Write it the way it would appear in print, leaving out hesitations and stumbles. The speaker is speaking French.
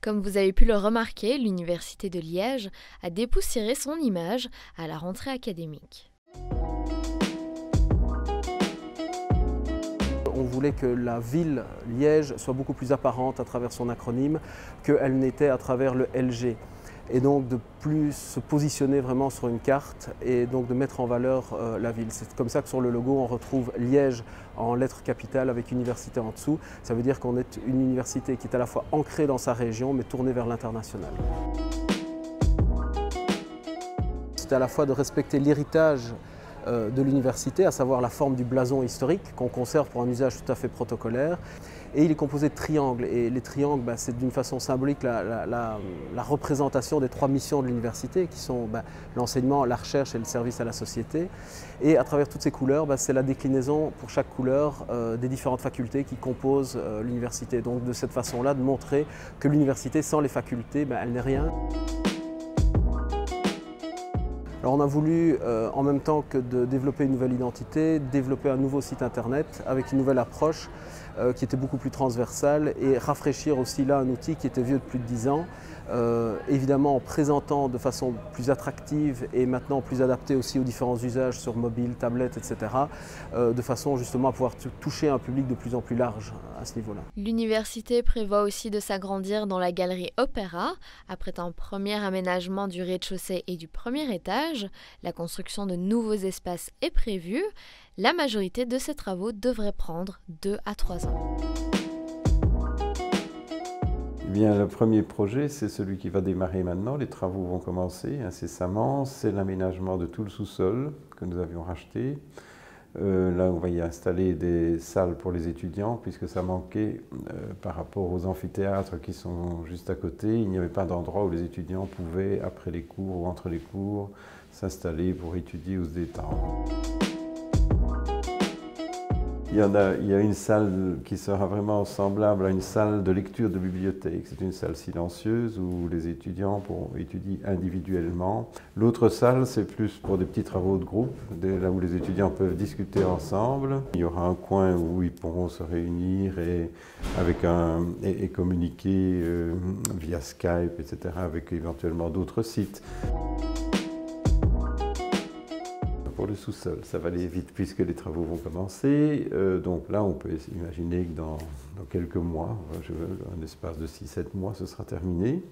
Comme vous avez pu le remarquer, l'Université de Liège a dépoussiéré son image à la rentrée académique. On voulait que la ville Liège soit beaucoup plus apparente à travers son acronyme qu'elle n'était à travers le LG. Et donc de plus se positionner vraiment sur une carte et donc de mettre en valeur la ville. C'est comme ça que sur le logo on retrouve Liège en lettres capitales avec université en dessous. Ça veut dire qu'on est une université qui est à la fois ancrée dans sa région mais tournée vers l'international. C'est à la fois de respecter l'héritage de l'université, à savoir la forme du blason historique qu'on conserve pour un usage tout à fait protocolaire. Et il est composé de triangles. Et les triangles, c'est d'une façon symbolique la représentation des trois missions de l'université qui sont l'enseignement, la recherche et le service à la société. Et à travers toutes ces couleurs, c'est la déclinaison pour chaque couleur des différentes facultés qui composent l'université. Donc de cette façon-là, de montrer que l'université, sans les facultés, elle n'est rien. Alors on a voulu, en même temps que de développer une nouvelle identité, développer un nouveau site internet avec une nouvelle approche qui était beaucoup plus transversale et rafraîchir aussi là un outil qui était vieux de plus de 10 ans, évidemment en présentant de façon plus attractive et maintenant plus adaptée aussi aux différents usages sur mobile, tablette, etc. De façon justement à pouvoir toucher un public de plus en plus large à ce niveau-là. L'université prévoit aussi de s'agrandir dans la galerie Opéra. Après un premier aménagement du rez-de-chaussée et du premier étage, la construction de nouveaux espaces est prévue. La majorité de ces travaux devraient prendre 2 à 3 ans. Eh bien, le premier projet, c'est celui qui va démarrer maintenant. Les travaux vont commencer incessamment. C'est l'aménagement de tout le sous-sol que nous avions racheté. Là, on va y installer des salles pour les étudiants, puisque ça manquait par rapport aux amphithéâtres qui sont juste à côté. Il n'y avait pas d'endroit où les étudiants pouvaient, après les cours ou entre les cours, s'installer pour étudier ou se détendre. Il y a une salle qui sera vraiment semblable à une salle de lecture de bibliothèque. C'est une salle silencieuse où les étudiants pourront étudier individuellement. L'autre salle, c'est plus pour des petits travaux de groupe, là où les étudiants peuvent discuter ensemble. Il y aura un coin où ils pourront se réunir et communiquer via Skype, etc., avec éventuellement d'autres sites. Pour le sous-sol, ça va aller vite puisque les travaux vont commencer. Donc là, on peut imaginer que dans quelques mois, un espace de 6-7 mois, ce sera terminé.